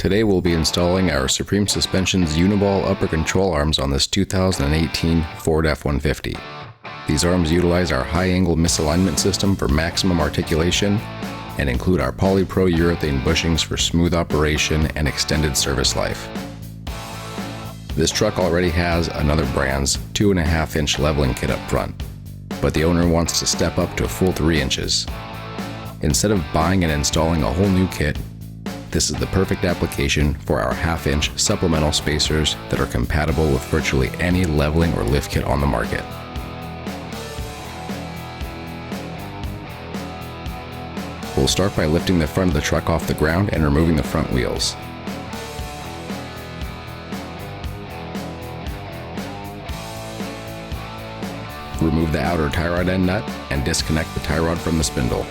Today we'll be installing our Supreme Suspension's Uniball upper control arms on this 2018 Ford F-150. These arms utilize our high-angle misalignment system for maximum articulation and include our Polypro urethane bushings for smooth operation and extended service life. This truck already has another brand's 2.5-inch leveling kit up front, but the owner wants to step up to a full 3 inches. Instead of buying and installing a whole new kit, this is the perfect application for our 1/2-inch supplemental spacers that are compatible with virtually any leveling or lift kit on the market. We'll start by lifting the front of the truck off the ground and removing the front wheels. Remove the outer tie rod end nut and disconnect the tie rod from the spindle.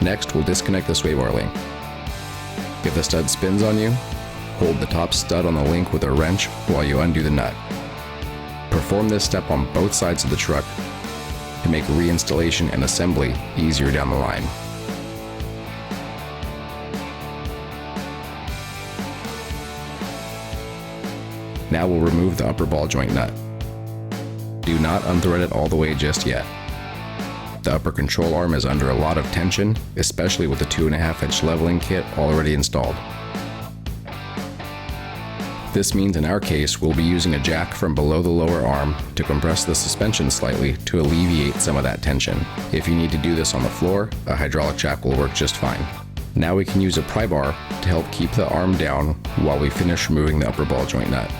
Next, we'll disconnect the sway bar link. If the stud spins on you, hold the top stud on the link with a wrench while you undo the nut. Perform this step on both sides of the truck to make reinstallation and assembly easier down the line. Now we'll remove the upper ball joint nut. Do not unthread it all the way just yet. The upper control arm is under a lot of tension, especially with the 2.5-inch leveling kit already installed. This means in our case, we'll be using a jack from below the lower arm to compress the suspension slightly to alleviate some of that tension. If you need to do this on the floor, a hydraulic jack will work just fine. Now we can use a pry bar to help keep the arm down while we finish removing the upper ball joint nut.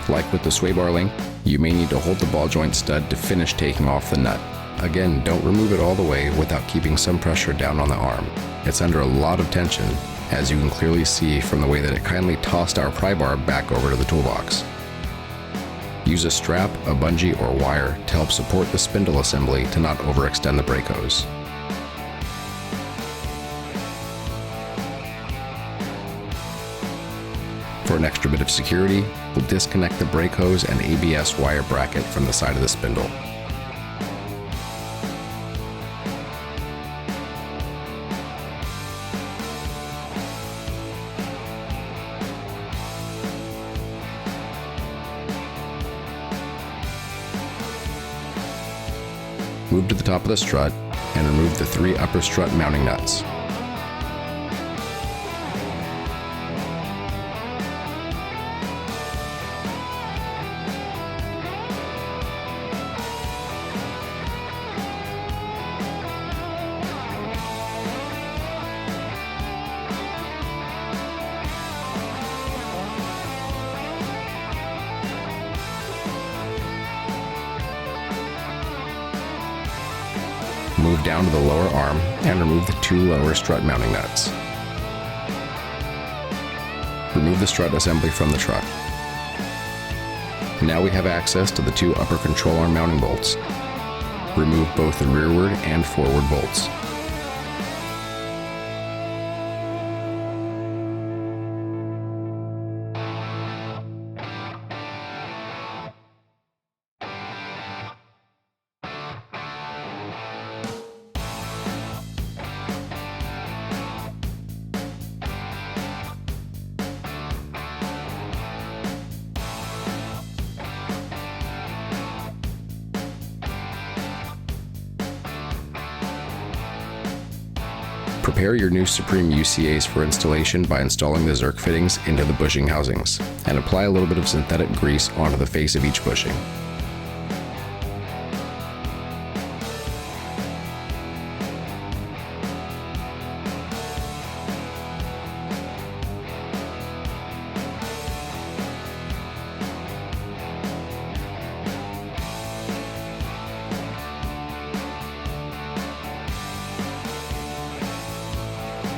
Like with the sway bar link, you may need to hold the ball joint stud to finish taking off the nut. Again, don't remove it all the way without keeping some pressure down on the arm. It's under a lot of tension, as you can clearly see from the way that it kindly tossed our pry bar back over to the toolbox. Use a strap, a bungee, or wire to help support the spindle assembly to not overextend the brake hose. For an extra bit of security, we'll disconnect the brake hose and ABS wire bracket from the side of the spindle. Move to the top of the strut and remove the 3 upper strut mounting nuts. Move down to the lower arm and remove the 2 lower strut mounting nuts. Remove the strut assembly from the truck. Now we have access to the 2 upper control arm mounting bolts. Remove both the rearward and forward bolts. Prepare your new Supreme UCAs for installation by installing the Zerk fittings into the bushing housings, and apply a little bit of synthetic grease onto the face of each bushing.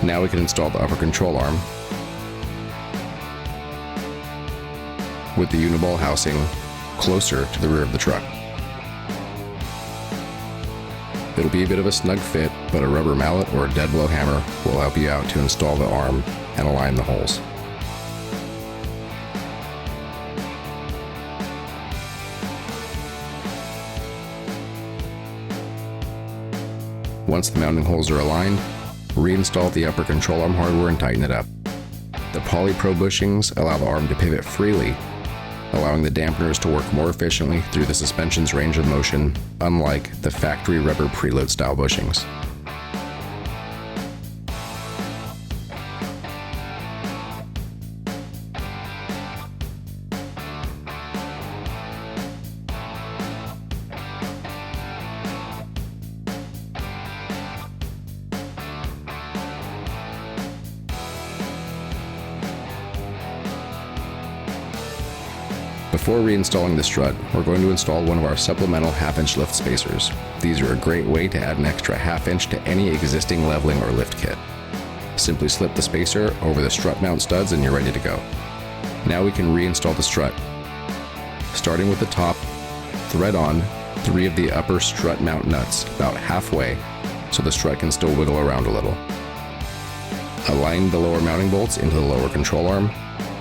Now we can install the upper control arm with the Uniball housing closer to the rear of the truck. It'll be a bit of a snug fit, but a rubber mallet or a dead blow hammer will help you out to install the arm and align the holes. Once the mounting holes are aligned, reinstall the upper control arm hardware and tighten it up. The Poly Pro bushings allow the arm to pivot freely, allowing the dampeners to work more efficiently through the suspension's range of motion, unlike the factory rubber preload style bushings. Before reinstalling the strut, we're going to install one of our supplemental half-inch lift spacers. These are a great way to add an extra half-inch to any existing leveling or lift kit. Simply slip the spacer over the strut mount studs and you're ready to go. Now we can reinstall the strut. Starting with the top, thread on 3 of the upper strut mount nuts about halfway so the strut can still wiggle around a little. Align the lower mounting bolts into the lower control arm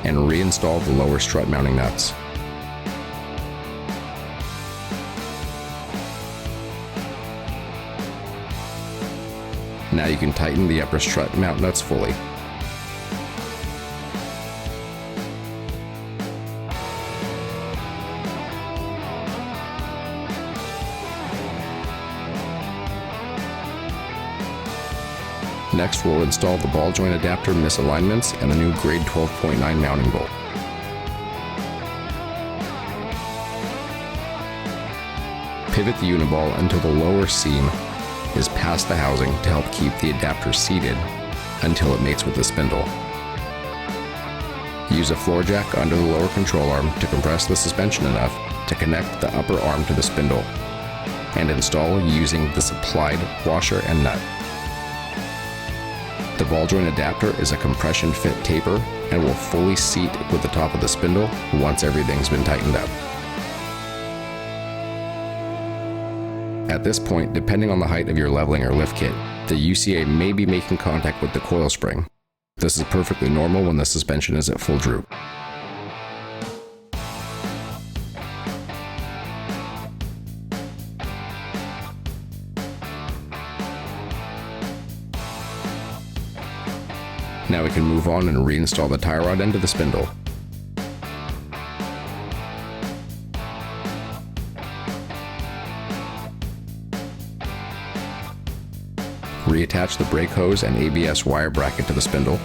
and reinstall the lower strut mounting nuts. Now you can tighten the upper strut mount nuts fully. Next, we'll install the ball joint adapter misalignments and the new grade 12.9 mounting bolt. Pivot the uniball until the lower seam is past the housing to help keep the adapter seated until it mates with the spindle. Use a floor jack under the lower control arm to compress the suspension enough to connect the upper arm to the spindle and install using the supplied washer and nut. The ball joint adapter is a compression fit taper and will fully seat with the top of the spindle once everything's been tightened up. At this point, depending on the height of your leveling or lift kit, the UCA may be making contact with the coil spring. This is perfectly normal when the suspension is at full droop. Now we can move on and reinstall the tie rod end to the spindle. Reattach the brake hose and ABS wire bracket to the spindle.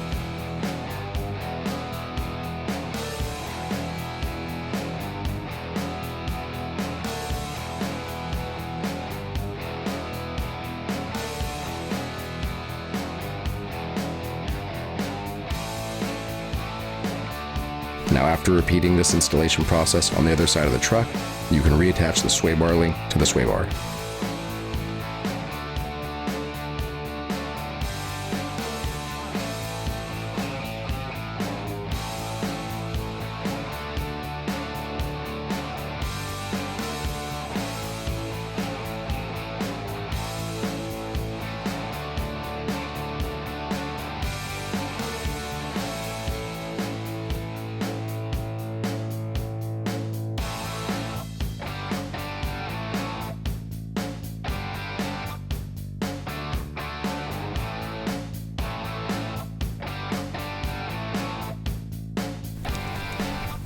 Now, after repeating this installation process on the other side of the truck, you can reattach the sway bar link to the sway bar.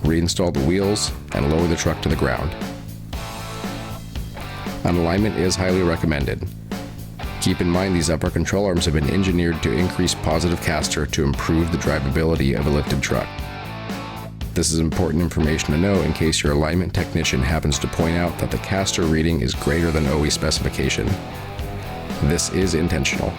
Reinstall the wheels and lower the truck to the ground. An alignment is highly recommended. Keep in mind these upper control arms have been engineered to increase positive caster to improve the drivability of a lifted truck. This is important information to know in case your alignment technician happens to point out that the caster reading is greater than OE specification. This is intentional.